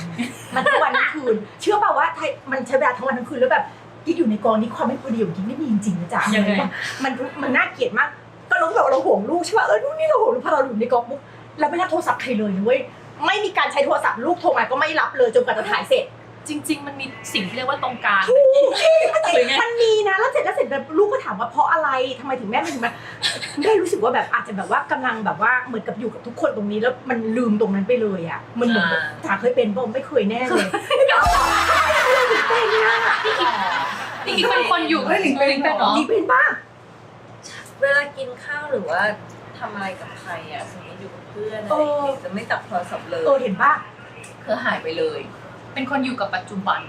Speaker 8: มันทั้งวันทั้งคืนเชื่อป่าวว่ามันใช้เวลาทั้งวันทั้งคืนแล้วแบบกิ๊กอยู่ในกองนี้ความไม่พอดีของกิ๊กไม่มีจริงๆนะจ๊ะมันน่าเกลียดมากก็เราแบบเราห่วงลูกใช่ป่ะนู่นนี่เราห่วงพอเราอยู่ในกองปุ๊บเราไม่รับโทรศัพท์ใครเลยนะเว้ยไม่มีการใช้โทรศัพท์ลูกโทรมาก็ไม่รับเลยจนกว่าจะถ่ายเสร็จ
Speaker 6: จริงๆมันมีสิ่งที่เรียกว่าตรงกลาง
Speaker 8: มันมีนะแล้วเสร็จแบบลูกก็ถามว่าเพราะอะไรทำไมถึงแม่ไม่ถึงมาแม่รู้สึกว่าแบบอาจจะแบบว่ากำลังแบบว่าเหมือนกับอยู่กับทุกคนตรงนี้แล้วมันลืมตรงนั้นไปเลยอ่ะมันเหมือนแบบถาเคยเป็นป่ะไม่เคยแน่เลยเป็นนะ
Speaker 6: พี่กิ๊กเป็นคนอยู่กับหลิงเป็นเหรอ
Speaker 8: นี่เป็นป่ะ
Speaker 2: เวลากินข้าวหรือว่าทำอะไรกับใครอ่ะสมมติอยู่กับเพื่อนอะไรจะไม่จับโทรศัพท์เลย
Speaker 8: เห็นป่ะ
Speaker 2: คือหายไปเลย
Speaker 6: เป็นคนอยู่กับปัจจุบัน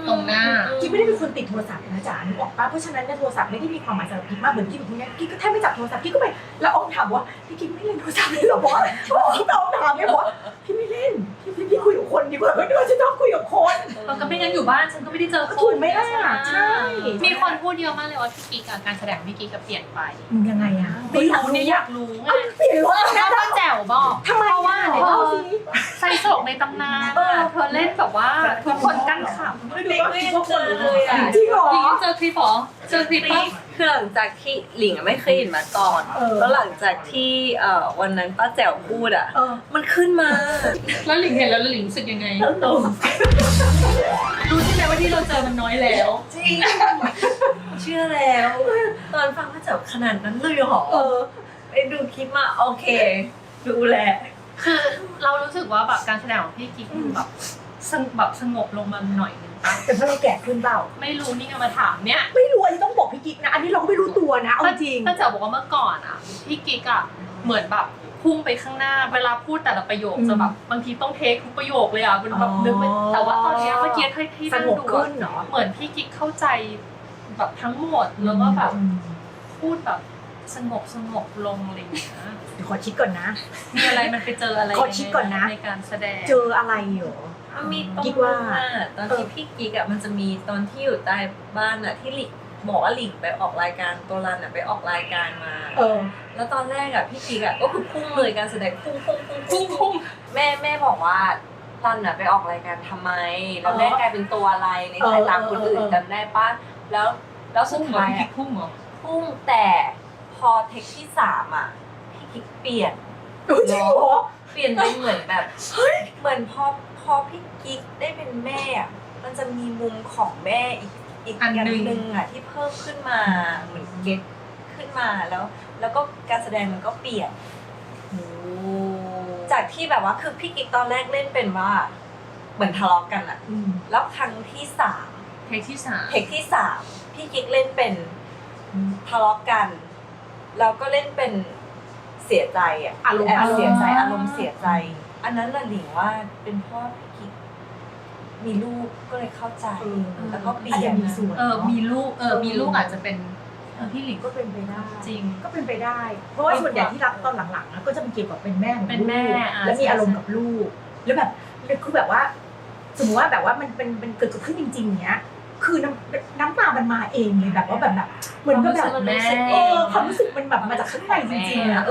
Speaker 6: ตรงหน้า
Speaker 8: กิ๊กไม่ได้เป็นคนติดโทรศัพท์นะจ๊ะนึกออกป่ะเพราะฉะนั้นเนี่ยโทรศัพท์ไม่ได้มีความหมายสำหรับกิ๊กมากเหมือนกิ๊กแบบนี้กิ๊กก็แทบไม่จับโทรศัพท์กิ๊กก็ไปแล้วอ้อมถามว่าพี่กิ๊กไม่เล่นโทรศัพท์เลยเหรอบอกว่าอ้อมถามไม่บอกว่าพี่ไม่เล่นพี่คุยกับคนดีกว่าไม่ว่าจะต้องคุยกับคน
Speaker 6: เราก็ไม่งั้นอยู่บ้านฉันก็ไม่ได้เจอคน
Speaker 8: ถูกไหมล่ะใช่
Speaker 6: มีคนพูดเยอะมากเลยว่าพี่กิ๊กการแสดงของพี่กิ๊กเปลี่ยนไป
Speaker 8: มึงยังไงอะ
Speaker 6: ไม่รู้เนี่ยอยากรู้ไง
Speaker 8: เปลี่ยนรถ
Speaker 6: แล้
Speaker 8: นะ
Speaker 6: วก็แจ๋วบอก
Speaker 8: ทำไม
Speaker 6: เพราะว่า
Speaker 8: ไหนเล่าสิ
Speaker 6: ใส่โศกในตำนานเธอเล่นแบบว่าทุกคนกั้นขำ
Speaker 2: ไม่รู้ว่าคิดว่าคนเลยอ่ะ
Speaker 8: จริงเหรอ
Speaker 6: หลิงเจอคลิปเหรอเจอคลิปปะ
Speaker 2: คือหลังจากที่หลิงอะไม่เคยเห็นมาก่อน แล้วหลังจากที่วันนั้นป้าแจ๋วพูดอ่ะมันขึ้นมา
Speaker 6: แล้วหลิงเห็นแล้วหลิงรู้สึกยังไงรู้ใช่ไหมว่าที่เราเจอมันน้อยแล้ว
Speaker 2: จริง เชื่อแล้ว ตอนฟังป้าแจ๋วขนาดนั้นเลยเหรอไปดูคลิปมาโอเคดูแล
Speaker 6: คือเรารู้สึกว่าแบบการแสดงของพี่กิ๊กดูแบบสงบลงมาหน่อยนึงปะ
Speaker 8: แต่เพราะเราแก่ขึ้นเปล่า
Speaker 6: ไม่รู้นี่ไงมาถามเนี่ย
Speaker 8: ไม่รู้อันนี้ต้องบอกพี่กิ๊กนะ อันนี้เราก็ไม่รู้ตัวนะเอาจริง
Speaker 6: ป้าแจ๋วบอกว่าเมื่อก่อนอ่ะพี่กิ๊กอ่ะเหมือนแบบพุ่งไปข้างหน้าเวลาพูดแต่ละประโยคจะแบบบางทีต้องเทคทุกประโยคเลยอ่ะมันแบบนึกไม่แต่ว่าตอนเนี้ยเมื่อกี้ที่
Speaker 8: ส
Speaker 6: นั่ง
Speaker 8: งบ
Speaker 6: ดู
Speaker 8: ขึ้
Speaker 6: อะ
Speaker 8: นเนาะ
Speaker 6: เหมือนพี่กิ๊กเข้าใจแบบทั้งหมดแล้วก็แบบพูดแบบสงบลงอะไรอย่างเงี้ย
Speaker 8: เดี๋ยวขอคิดก่อนนะ
Speaker 6: มีอะไรมันไปเจออะไร
Speaker 8: ขอคิดก่อนนะ
Speaker 6: ในการแสดง
Speaker 8: เจออะไรเหรอ
Speaker 2: มันมีตรง
Speaker 8: กิ๊กว่า
Speaker 2: ตอนที่พี่กิ๊กอะมันจะมีตอนที่อยู่ใต้บ้านอะที่หลิงบอกว่าหลิงไปออกรายการตัวรันอะไปออกรายการมา แล้วตอนแรกอะพี่กิ๊กอะก็คือพุ่งเลยการแสดงพุ่งแม่บอกว่ารันอะไปออกรายการทำไมแล้วแม่กลายเป็นตัวอะไรในสายตาคนอื่นจำได้ปะแล้วสุดท้ายอะ
Speaker 6: พุ่งเหรอ
Speaker 2: พุ่งแต่พอเทคที่3อะพี่กิ๊กเปลี่ยน
Speaker 8: จริงเหรอ
Speaker 2: เปลี่ยนไปเหมือนแบบเหมือนพอพี่กิ๊กได้เป็นแม่อะมันจะมีมุมของแม่อีก
Speaker 6: อัน
Speaker 2: อย่าง
Speaker 6: หนึ่ง
Speaker 2: หนึ่งอะที่เพิ่มขึ้นมาเหมือนเก็ตขึ้นมาแล้วก็การแสดงมันก็เปลี่ยนจากที่แบบว่าคือพี่กิ๊กตอนแรกเล่นเป็นว่าเหมือนทะเลาะกันอะแล้วครั้งที่3
Speaker 6: เทคที่3
Speaker 2: เทคที่3พี่กิ๊กเล่นเป็นทะเลาะกันแล้วก็เล่นเป็นเสียใจอะ
Speaker 8: อารมณ์
Speaker 2: แอบเสียใจอารมณ์เสียใจ อันนั้นน่ะหลิงว่าเป็นเพราะพี่กิ๊กมีลูกก็เลยเข้าใจแล้วก็เปลี่
Speaker 8: อาจ
Speaker 2: ย
Speaker 8: จะ
Speaker 2: น
Speaker 8: มีส่วน
Speaker 6: มีลูกอาจจะเป็นพี่หลิง
Speaker 8: ก็เป็นไปได้
Speaker 6: จริง
Speaker 8: ก็เป็นไปได้ เพราะว่าส่วนใหญ่ที่รับตอนหลังๆนะก็จะเป็นเกี่ยวกับเป็นแม่ของ
Speaker 6: เป็นแม่
Speaker 8: ลูก
Speaker 6: อ่ะ
Speaker 8: แล้วมี
Speaker 6: ใช่
Speaker 8: อารมณ์กับลูก แล้วแบบคือแบบว่า สมมติว่าแบบว่ามันเกิดขึ้นจริงๆเนี้ย คือน้ำตามันมาเองเลยแบบว่าแบบเหมือนก็แบบ ความรู้สึกมันแบบมาจากข้างในจริงๆอะ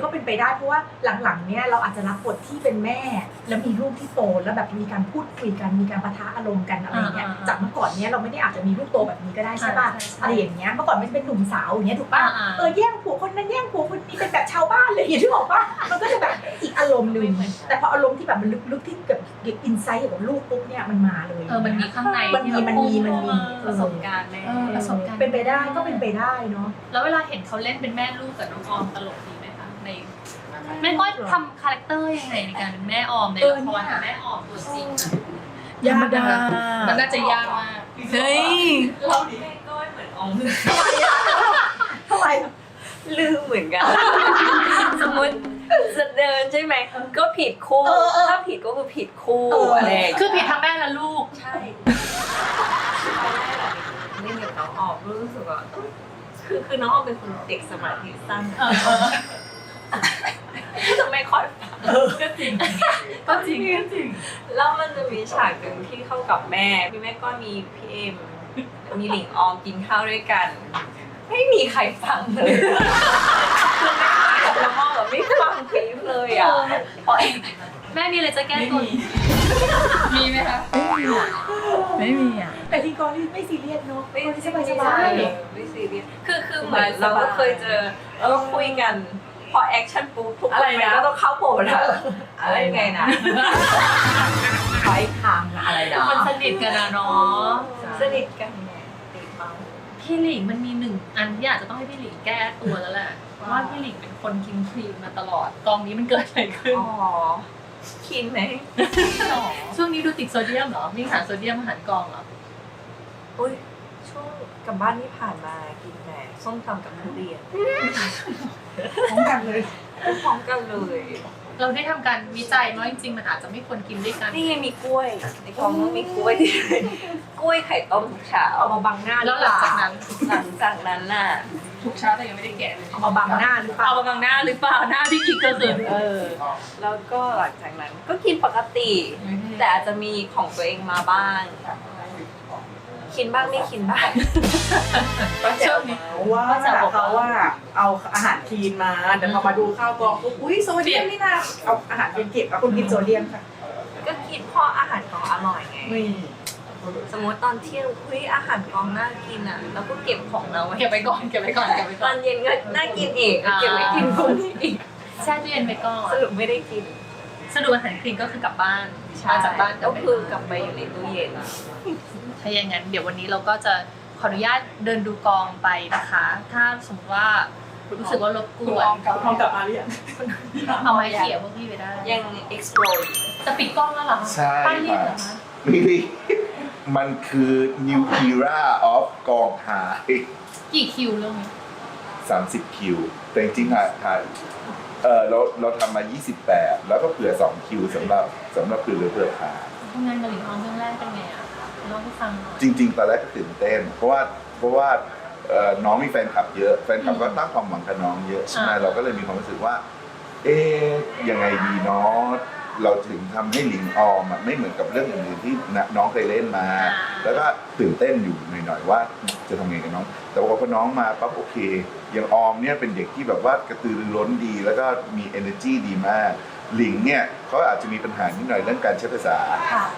Speaker 8: ก็เป็นไปได้เพราะว่าหลังๆเนี้ยเราอาจจะรับบทที่เป็นแม่ แล้วมีลูกที่โตแล้วแบบมีการพูดคุยกันมีการปะทะอารมณ์กันอะไรเงี้ยจากเมื่อก่อนเนี้ยเราไม่ได้อาจจะมีลูกโตแบบนี้ก็ได้ใช่ป่ะอะไรอย่างเงี้ยเมื่อก่อนมันเป็นหนุ่มสาวอย่างเงี้ยถูกป่ะแย่งผัวคนนั้นแย่งผัวคนนี้เป็นแบบชาวบ้านเลยอย่างที่บอกป่ะมันก็จะแบบอีกอารมณ์นึงแต่พออารมณ์ที่แบบมันลึกๆที่กับอินไซต์กับลูกปุ๊บเนี่ยมันมาเลย
Speaker 6: มันมีข้างใน
Speaker 8: มันมี
Speaker 2: ประสบการณ์แม่
Speaker 6: ประสบการณ์
Speaker 8: เป็นไปได้ก็เป็นไปได้เนาะ
Speaker 6: แล้วเวลาเห็นเขาเล่นเป็นแม่ลูกกับน้องออมตลกดีไหมคะในแม่ก้อยทำคาแรคเตอร์ยังไงในการเป็นแม่ออมในละครกับแม่ออมตัวจริง
Speaker 8: ยากนะ
Speaker 6: มันน่าจะยากมาก
Speaker 2: เฮ้ยเราแม่ก้อยเหมือนออม
Speaker 8: ทำไม
Speaker 2: ลืมเหมือนกัน สมมติจะเดินใช่ไหมก็ผิดคู่ถ้าผิดก็คือผิดคู่อะไรอย่างเงี้ย
Speaker 6: คือผิดทั้งแม่และลูก
Speaker 2: ใช่เล่นกับน้องออมรู้สึกว่าคือน้องออมเป็นคนเด็กสมาธิสั้นจะไม่ค่อยฟังก็จริงแล้วมันจะมีฉากหนึ่งที่เข้ากับแม่พี่แม่ก็มีพี่เอ็มมีหลิงออมกินข้าวด้วยกัน ไม่มีใครฟังเลยคือแม่กับน้องออมแบบไม่ฟังคลิปเลยอ่ะพอเอง
Speaker 6: แม่มีอะไรจะแก้ตัวมีไหมคะ
Speaker 1: ไม่มีอ่ะ
Speaker 8: แต่ทีกรนี่ไม่ซีเรียสเนาะ
Speaker 2: ไม่
Speaker 8: สบายสบาย
Speaker 2: ไม่ซีเรียสคือเหมือนเราก็เคยเจอแล้วก็คุยกันพอแอคชั่นปุ๊บทุกคนมันก็ต้องเข้าโผล่แล้วอะไรไงนะ
Speaker 1: ไฟทางอะไรนะ
Speaker 6: มันสนิทกันนะเนาะ
Speaker 2: สนิทกันไงติดเมา
Speaker 6: พี่หลิงมันมีหนึ่งอันที่อาจจะต้องให้พี่หลิงแก้ตัวแล้วแหละเพราะว่าพี่หลิงเป็นคนกินครีมมาตลอดกองนี้มันเกิดอะไรขึ้น
Speaker 2: อ๋อคินไหม
Speaker 6: ช่วงนี้ดูติดโซเดียมเหรอมีสารโซเดียมอาหารกองเหรอ
Speaker 2: อุ้ยช่วงกลับบ้านที่ผ่านมากินแต่ส้มตำกับทุเรียน
Speaker 8: พร้อมกันเลย
Speaker 2: พร้อมกันเลย
Speaker 6: เราได้ทำการวิจัยว่าจริงๆมันอาจจะไม่ควรกินด้วยกัน
Speaker 2: นี่ไงมีกล้วยในกล่องมันมีกล้วยที่กล้วยไข่ต้มทุกเช้า
Speaker 8: เอามาบังหน้า
Speaker 6: แล้วหลังจากนั้น
Speaker 2: หลังจากนั้นน่ะ
Speaker 6: ทุกเช้าแต่ยังไม่ได้แกะเลย
Speaker 8: เอามาบังหน้าหรือเปล่า
Speaker 6: เอามาบังหน้าหรือเปล่าหน้าพี่คิดก็คือ
Speaker 2: แล้วก็หลังจากนั้นก็กินปกติ แต่อาจจะมีของตัวเองมาบ้าง กินบ้างไม่กินบ้าง
Speaker 7: ก็แจ๋วว่าเขาว่าเอาอาหารคลีนมาแต่พอมาดูข้าวกล่องปุ๊บอุ้ยโซเดียมนี่นะเอาอาหารคลีนเก็บแล้วคุณกินโซเดียมค่ะ
Speaker 2: ก็กินเพราะอาหารของอร่อยไง
Speaker 7: นี่
Speaker 2: สมมติตอนเที่ยงคุยอาหารกองน่ากินอ่ะแล้วก็เก็บของเราไว้
Speaker 6: เก็บไปก่อนเก็บไปก่อนเก็บไป
Speaker 2: ต
Speaker 6: ก่
Speaker 2: อ
Speaker 6: อน
Speaker 2: นเย็นก็น่ากินอีกเก็บไว้กินพรุ่งนี้อีก
Speaker 6: แช่ตู้เย็นไปก่อน
Speaker 2: สรุปไม่ได้กิน
Speaker 6: สรุปอาหารคลีนก็คือกลับบ้านมาจากบ้าน
Speaker 2: ก็คือกลับไปอยู่ในตู้เย็น
Speaker 6: ถ้าอย่างนั้นเดี๋ยววันนี้เราก็จะขออนุญาตเดินดูกองไปนะคะ ถ้าสมมติว่ารู้สึกว่ารบกวน
Speaker 7: พร้อมกลับมาหรือยัง
Speaker 6: เอาไม้เขี่ยพวกพี่ไปได้
Speaker 2: ยัง explore
Speaker 6: จะปิดกล้องแล้วเหรอคะ
Speaker 3: ใช่
Speaker 6: ป้ายรีบเหรอคะ
Speaker 3: ไม่ได้มันคือ New Era of กองถ่าย
Speaker 6: กี่คิวเรื่องนี้
Speaker 3: 30 คิว แต่จริงๆถ่ายเราทำมา 28 แล้วก็เผื่อ 2 คิวสำหรับเผื่อถ่าย
Speaker 6: ทำงานกับหลิงออมเรื่องแรกเป็นไงอ่ะเล่าให้ฟังหน่อย
Speaker 3: จริงๆตอนแรกก็ตื่นเต้น เพราะว่าน้องมีแฟนคลับเยอะแฟนคลับก็ตั้งความหวังกับน้องเยอะใช่ไหมเราก็เลยมีความรู้สึกว่า ยังไงดีเนาะเราถึงทำให้หลิงออมไม่เหมือนกับเรื่องอื่นๆที่น้องเคยเล่นมา แล้วก็ตื่นเต้นอยู่หน่อยๆว่าจะทำไงกับน้อง แต่พอน้องมาปั๊บโอเคอย่างออมเนี่ยเป็นเด็กที่แบบว่ากระตือรือร้นดี แล้วก็มี energy ดีมากหลิงเนี่ยเขาอาจจะมีปัญหานิดหน่อยเรื่องการใช้ภาษา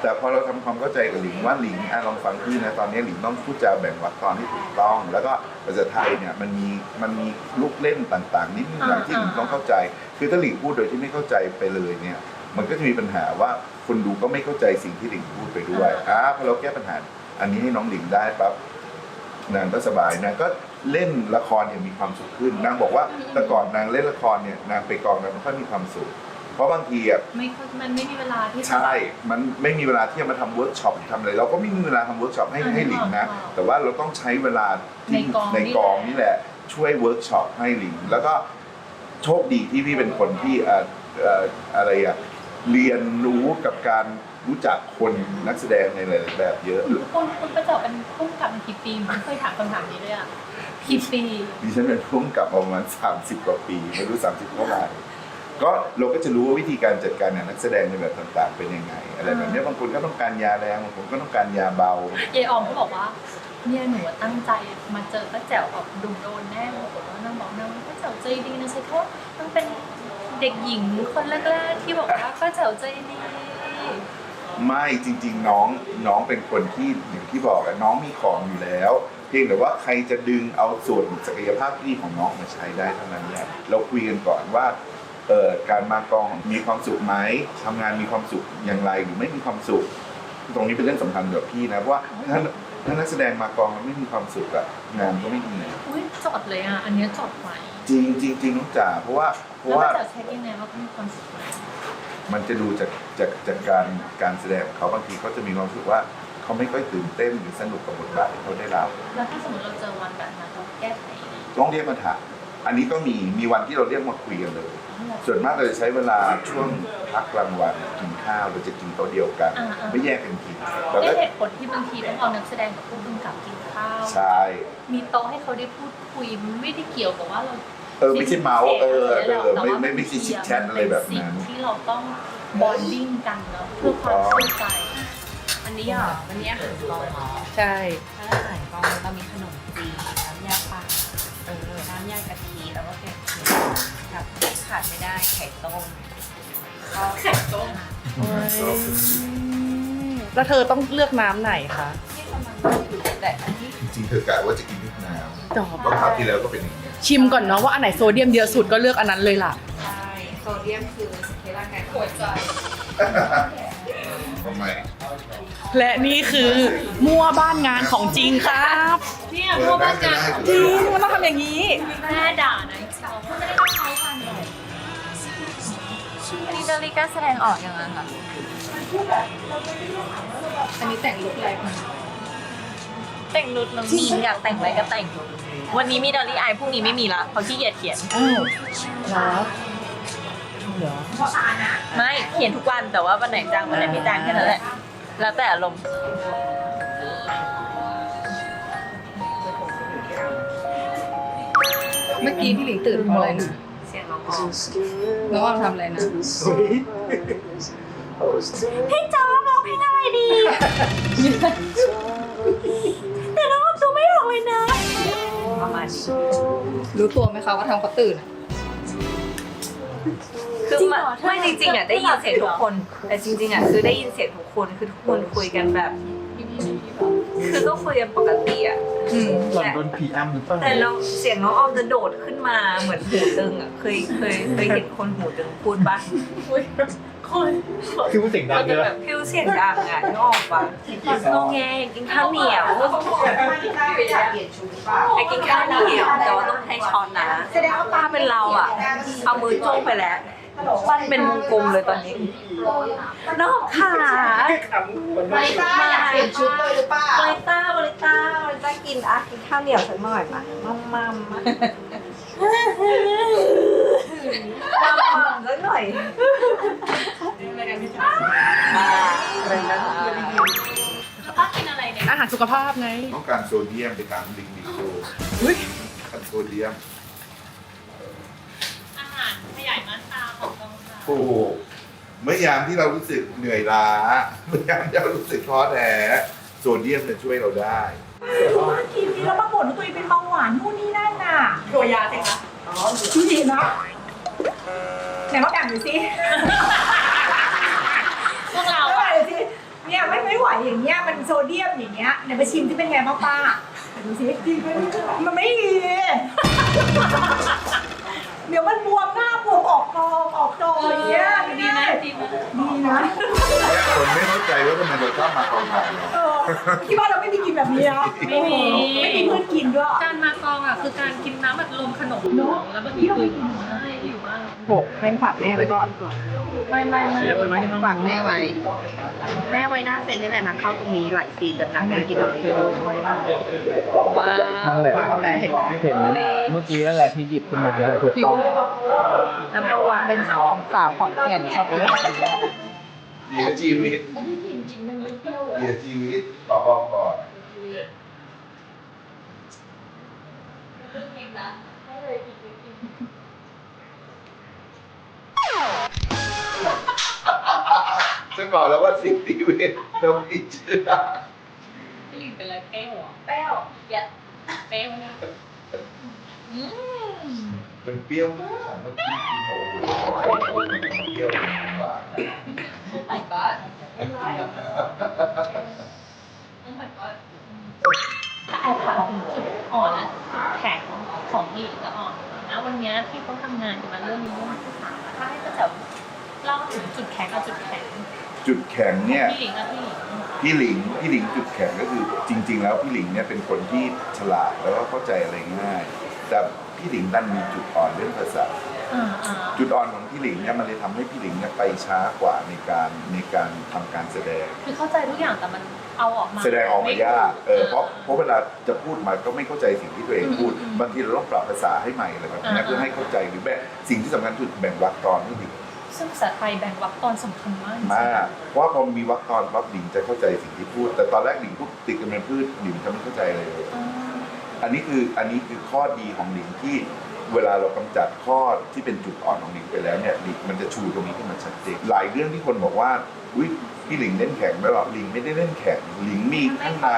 Speaker 3: แต่พอเราทำความเข้าใจกับหลิงว่าหลิงลองฟังพี่นะตอนนี้หลิงต้องพูดจาแบ่งวรรคตอนที่ถูกต้อง แล้วก็ภาษาไทยเนี่ยมันมีลูกเล่นต่างๆนิดหน่อยที่หลิงต้องเข้าใจ คือถ้าหลิงพูดโดยที่ไม่เข้าใจไปเลยเนี่ยมันก็จะมีปัญหาว่าคนดูก็ไม่เข้าใจสิ่งที่หลิงพูดไปด้วยพอเราแก้ปัญหาอันนี้ให้น้องหลิงได้ปั๊บนางก็สบายนางก็เล่นละครอย่างมีความสุขขึ้นนางบอกว่าแต่ก่อนนางเล่นละครเนี่ยนางไปกองนางไม่ค่อยมีความสุขเพราะบางที
Speaker 6: มันไม่มีเวลาที่
Speaker 3: ใช่มันไม่มีเวลาที่จะมาทำเวิร์กช็อปทำอะไรเราก็ไม่มีเวลาทำเวิร์กช็อปให้หลิงนะแต่ว่าเราต้องใช้เวลาที่ในกองนี่แหละช่วยเวิร์กช็อปให้หลิงแล้วก็โชคดีที่พี่เป็นคนที่อะไรเรียนรู้กับการรู้จักคนนักแสดงในหลายๆแบบเยอะ
Speaker 6: คุณประเจ้าเป็นพุ่งกับมากี่ปีไม่เคยถามคำถามนี้เลยอ่ะกี่ปี
Speaker 3: ดิฉันเป็นพุ่งกับประมาณ30 กว่าปีไม่รู้30เท่าไหร่ก็เราก็จะรู้ว่าวิธีการจัดการนักแสดงในแบบต่างๆเป็นยังไงอะไรแบบนี้บางคนก็ต้องการยาแรงบางคนก็ต้องการยาเบาย
Speaker 6: ายออมเขาบอกว่าเนี่ยหนูตั้งใจมาเจอป้าแจ๋วแบบดุโดนแน่ปรากฏว่านางบอกนางป้าแจ๋วใจดีนะใช่เพราะมันเป็นเด็กหญิงคนแรกๆที่บอกว่าป้าแจ๋วใจดี
Speaker 3: ไม่จริงๆน้องเป็นคนที่อย่างที่บอกน้องมีของอยู่แล้วเพียงแต่ว่าใครจะดึงเอาส่วนศักยภาพที่ของน้องมาใช้ได้เท่านั้นแหละเราคุยกันก่อนว่าการมากองมีความสุขไหมทำงานมีความสุขอย่างไรหรือไม่มีความสุขตรงนี้เป็นเรื่องสำคัญกับพี่นะเพราะว่าถ้านักแสดงมากองมันไม่มีความสุขอะงานก็ไม่ดี
Speaker 6: อุ้ยจดเลยอ่ะอันนี้จดไว้
Speaker 3: จริงน้องจ๋าเพราะว่า
Speaker 6: แล้วป้าแจ๋วเช็คยังไงว่าเขามีความสุขไหม
Speaker 3: มันจะดูจากการแสดงเขาบางทีเขาจะมีความรู้สึกว่าเขาไม่ค่อยตื่นเต้นหรือสนุกกับบทบาทที่เขาได้รับ
Speaker 6: แล้วถ้าสมมติเราเจอวันแบบนั้นเราแก้ไขยังไง
Speaker 3: ต้องเรียกมาถามอันนี้ก็มีวันที่เราเรียกมาคุยกันเลยส่วนมากเราจะใช้เวลาช่วงพักกลางวันกินข้าวเราจะกินโต๊ะเดียวกันไม่แยกกันกินเราก็
Speaker 6: เหตุผลที่บางทีต้องเอานักแสดงกับผู้กำกับกินข้าว
Speaker 3: ใช่
Speaker 6: มีโต๊ะให้เขาได้พูดคุยไม่ได้เกี่ยวกับว่าเรา
Speaker 3: ไม่ใช่เมาส์ไม่ใช่ชิดแชทอะไรแบบนั้น
Speaker 6: สิ่งที่เราต้องบอนดิ้งกันเนาะเพื่อความเข้าใจ
Speaker 2: วันนี้อาหารกองเหรอ
Speaker 7: ใช่
Speaker 2: ถ้าอาหารกองเรามีขนมจีนน้ำยาป่าน้ำยากะทิแล้วก็แกงเขียวกับขาดไม่ได้ไข่ต้มก็ไข่ต้ม
Speaker 7: แล้วเธอต้องเลือกน้ำไหนคะ
Speaker 2: ที่กำลังอยู่แต่อันนี้
Speaker 3: จริงๆเธอกะว่าจะกินทุกน้
Speaker 7: จอบ
Speaker 3: ำเพราะคราวที่แล้วก็เป็นอย่างนี้
Speaker 7: ชิมก่อนเนาะว่าอันไหนโซเดียมเยอะสุดก็เลือกอันนั้นเลยล่ะ
Speaker 2: ใช่โซเดียมคือเคร่างกายหัวใจ
Speaker 3: ทำไม
Speaker 2: เพ
Speaker 7: และนี่คือมั่วบ้านงานของจริงครับ
Speaker 6: เนี่ยพวกบ้านงาน
Speaker 7: จริงมันต้องทำอย่างนี้
Speaker 6: แม่ด่านะเราก็ไม่ได้ต้องใช้กันเลย
Speaker 2: นี่ดาริก้าแสดงออกยังไงคะ
Speaker 6: อันนี้แต่งลุคอะไรมา
Speaker 2: แต่งนุดน้องมีนอยากแต่งอะไรก็แต่ง วันนี้มีดอลลี่อายพรุ่งนี้ไม่มีละเขาขี้เกียจเขียน
Speaker 7: อ้าวเหรอเหรอ
Speaker 2: ไม่เขียนทุกวันแต่ว่าวันไหนจ้างวันไหนไม่จ้างแค่นั้นแหละ แล้วแต่อารมณ์
Speaker 6: เมื่อกี้พี่หลิงตื่นเพราะอะไรนะ
Speaker 2: เสียงน้องออม
Speaker 6: น้องออมทำอะไรนะ
Speaker 2: พี่จอบอกเพลงอะไรดี แต่น้องออมดูไม่ออกเลยนะประมาณนี้
Speaker 6: รู้ตัวไหมคะว่าทำเขาตื่นอะ
Speaker 2: คือไม่จริงๆอ่ะได้ยินเสียงทุกคน แต่จริงๆอ่ะคือได้ยินเสียงทุกคนคือทุกคนคุยกันแบบ คือก็คุยกันปกติอ่ะ
Speaker 9: หล่อนโดนผีอำหรือเปล่า
Speaker 2: แต่เราเสียงน้องออมจะโดดขึ้นมาเหมือนหูตึงอ่ะเคยเห็นคนหูตึงพูดปะ
Speaker 9: คือมันเสียงดัง
Speaker 2: ก็
Speaker 9: เล
Speaker 2: จะ
Speaker 9: ย
Speaker 2: แบบพิวเสียงดังอ่ะนึกออกปะงอแงอยากกินข้าวเหนียวอยากกินข้าวเหนียวแต่ว่าต้องใช้ช้อนนะถ้าเป็นเราอ่ะเอามือจ้วงไปแล้วปั้นเป็นวงกลมเลยตอนนี้นอกขาบริต้าอยากเปลี่ยนชุดเลยหรือเปล่าบริต้ากินข้าวเหนียวสักหน่อยมามัมสักหน่อย
Speaker 6: ป้ากินอะไรเนี่ย
Speaker 7: อาหารสุขภาพไง
Speaker 3: ต้องการโซเดียมในการลิงโต
Speaker 7: อุ๊ย
Speaker 3: การโซเดียม
Speaker 6: อาหารขยายม่านตาของกองถ่าย
Speaker 3: โอ้โหเมื่อยามที่เรารู้สึกเหนื่อยล้าเมื่อยามที่เรารู้สึกท้อแท้โซเดียมจะช่วยเราได้
Speaker 8: มากินแล้วมาบ่นว่าตัวเองเป็นเบาหวานนู่นนี่นั่นน่ะ
Speaker 7: ตัวยาสิคะ
Speaker 8: ดูดีนะไหนมาแบ่งหน่อยสิ
Speaker 6: พวกเรา
Speaker 8: ไม่ไหวเลยสิเนี่ยไม่ไหวอย่างเงี้ยมันโซเดียมอย่างเงี้ยเดี๋ยวไปชิมที่เป็นไงบ้างป้าดูสิจริงมันไม่ดีเดี๋ยวมันบวมหน้าบวมออกจออย่างเงี้ย
Speaker 6: ดีไหมดีไหม
Speaker 8: ดีนะ
Speaker 3: คนไม่เข้าใจว่าทำไมเราชอบมากองถ่ายเนาะ
Speaker 8: คิดว่าเราไม่มีกินแบบนี้นะ
Speaker 6: ไม่มี
Speaker 8: ไม่มีเพื่อนกินด้วย
Speaker 6: การมากองอ่ะคือการกินน้ำอัดลมขนมแล้วบางทีคือใช่อยู่บ้าน
Speaker 7: โบกแม่งผัดแม่ไปก่อน
Speaker 6: ไม่
Speaker 7: ฝากแม่ไว้
Speaker 10: แม่ไว้หน้าเซ็นนี่แหละนะเข้าตรงนี้หลายซีนแต่นักกินเอาเ
Speaker 9: นั่นแหละเห็นเมื่อกี้นั่นแหละที่หยิบขึ้นมาเลยถูกต้อง
Speaker 10: น้ำประวันเป็นของสาวขอนแก่นชอบเลย
Speaker 3: เหลือชีวิตเหลือชีวิตต่อบอกก่อนจะบอกแล้วว่าสิ่งที่เวทเราไม่เชื่อ
Speaker 6: พี่หลิงเป็นอะไรเป้วอ่ะ
Speaker 2: แป้วเย็ด
Speaker 6: เป้วนะ
Speaker 3: เป็นเปรี้ยวฉันเมื่อกี้กินโอ้โหเปรี้ยวมาก
Speaker 6: my god oh my god แต่แอบถามถึงจุดอ่อนและจุดแข็งของพี่หลิงกับอ่อนนะวันนี้ที่เขาทำงานกันมาเรื่องนี้เรื่องที่สามถ้าให้ก็จะเล่าถึงจุดแข็งกับจุดแข็ง
Speaker 3: จุดแข็งเนี่ย
Speaker 6: พี่หลิงกับพี่หลิง
Speaker 3: พี่หลิงจุดแข็งก็คือจริง ๆ แล้วพี่หลิงเนี่ยเป็นคนที่ฉลาดแล้วก็เข้าใจอะไรง่าย แต่พี่หลิงดันมีจุดอ่อนเรื่องภาษา จุดอ่อนของพี่หลิงเนี่ยมันเลยทำให้พี่หลิงเนี่ยไปช้ากว่าในการทำการแสดง
Speaker 6: คือเข้าใจทุกอย่างแต่มันเอาออกมา
Speaker 3: แสดงออกมายากเพราะเวลาจะพูดมาก็ไม่เข้าใจสิ่งที่ตัวเองพูด บางทีเราต้องปรับภาษาให้ใหม่อะไรแบบนี้เพื่อให้เข้าใจหรือแบบสิ่งที่สำคัญคือแบ่งวรรคตอนให้ดี
Speaker 6: ซึ่งภาษาไทยแบ่งวรรคตอนสำคัญมากจริงๆ
Speaker 3: มากเพราะว่าพอมีวรรคตอนปั๊บหลิงจะเข้าใจสิ่งที่พูด แต่ตอนแรกหลิงพูดติดกันเป็นพืชหลิงจะไม่เข้าใจเลย อันนี้คือข้อดีของหลิงที่เวลาเรากำจัดข้อที่เป็นจุดอ่อนของหลิงไปแล้วเนี่ยหลิงมันจะชูตรงนี้ขึ้นมาชัดเจนหลายเรื่องที่คนบอกว่าอุ๊ยพี่หลิงเล่นแข็งไม่หรอกหลิงไม่ได้เล่นแข็งหลิงมีข้างใน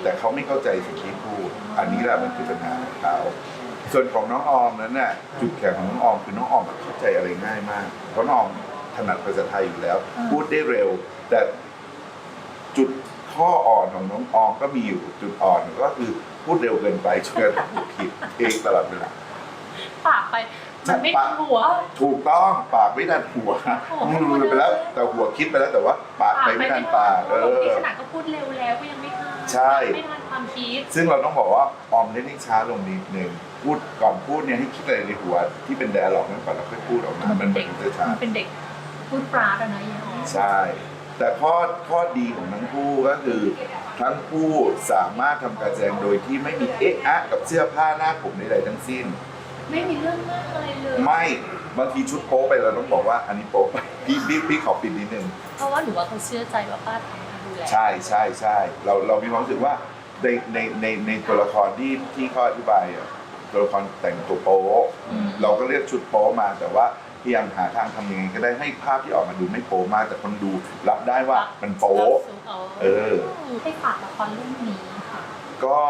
Speaker 3: แต่เขาไม่เข้าใจสิ่งที่พูด อันนี้แหละมันคือปัญหาของเขาส่วนของน้องออมนั้นน่ะจุดแข็งของน้องออมคือน้องออมเข้าใจอะไรง่ายมากเพราะน้องออมถนัดภาษาไทยอยู่แล้ว พูดได้เร็ว แต่จุดข้ออ่อนของน้องออมก็มีอยู่จุดอ่อนก็คือพูดเร็วเกินไปจนกระทั่งพูดผิดเองตลอดเวลา
Speaker 6: ปากไปมันไม่ทันหัว
Speaker 3: ถูกต้องปากไม่ทันหัว
Speaker 6: โอ้โห
Speaker 3: ลืมไปแล้วแต่หัวคิดไปแล้วแต่ว่าปาก ไปไม่ทันปาก
Speaker 6: นี่ขนาดก็พูดเร็วแล้วก็ยังไม่ทัน
Speaker 3: ใช่
Speaker 6: ไม่ทันความคิด
Speaker 3: ซึ่งเราต้องบอกว่าออมเล่นให้ช้าลงนิดนึงพูดก่อนพูดเนี่ยให้คิดอะไรในหัวที่เป็นไดอะล็อกนั้นก่อนแล้วค่อยพูดออกมามันจะช้า
Speaker 6: มันเป็นเด็กพูดปราดอะนะยี่ห้อ
Speaker 3: ใช่ แต่ข้อดีของทั้งคู่ก็คือทั้งคู่สามารถทำการแสดงโดยที่ไม่มีเอ๊ะอะกับเสื้อผ้าหน้าผมใดๆทั้งสิ้น
Speaker 6: ไม่มีเรื่องมากอะไรเลย
Speaker 3: ไม่บางทีชุดโป๊ไปเราต้องบอกว่าอันนี้โป๊ไปพี่ขอปิดนิดนึง
Speaker 6: เพราะว่าหนูว่าเขาเชื่อใจว่าป้าทำดูแล
Speaker 3: ใช่เรามีความรู้สึกว่าในตัวละครที่เขาอธิบายอะตัวละครแต่งตัวโป๊เราก็เรียกชุดโป๊มาแต่ว่าพยายามหาทางทำยังไงก็ได้ให้ภาพที่ออกมาดูไม่โป๊มากแต่คนดูรับได้ว่ามันโป๊
Speaker 6: ให้ฝากละครเรื่องนี้ค่ะ
Speaker 3: ก็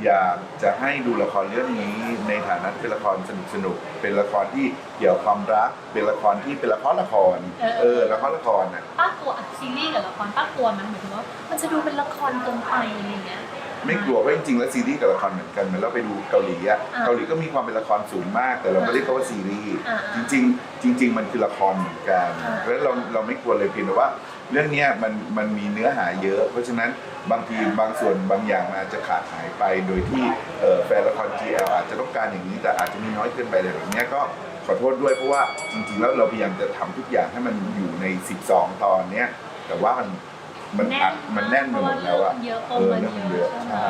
Speaker 3: อยากจะให้ดูละครเรื่องนี้ในฐานะเป็นละครสนุกเป็นละครที่เกี่ยวกับความรักเป็นละครที่เป็นละครละครละครน่ะ
Speaker 6: ป้ากลัวซีรีส์กับละครป้ากลัวมันเหมือนว่ามันจะดูเป็นละครเกินไปอะไรอย่างเงี้ย
Speaker 3: ไม่กลัวเพราะจริงๆแล้วซีรีส์กับละครเหมือนกันเหมือนเราไปดูเกาหลีอะเกาหลีก็มีความเป็นละครสูงมาก แต่เราไม่เรียกเขาว่าซีรีส์จริงมันคือละครเหมือนกันแล้วเราไม่กลัวเลยเพียงแต่ว่าเรื่องนี้มันมีเนื้อหาเยอะ เพราะฉะนั้นบางทีบางส่วนบางอย่างมันอาจจะขาดหายไปโดยที่แฟนละคร GL อาจจะต้องการอย่างนี้แต่อาจจะมีน้อยเกินไปอะไรแบบนี้ก็ขอโทษด้วยเพราะว่าจริงๆแล้วเราพยายามจะทำทุกอย่างให้มันอยู่ใน12ตอนเนี้ยแต่ว่ามันแน่นไปหมดแล้วอะเรื่องมันเยอะใช่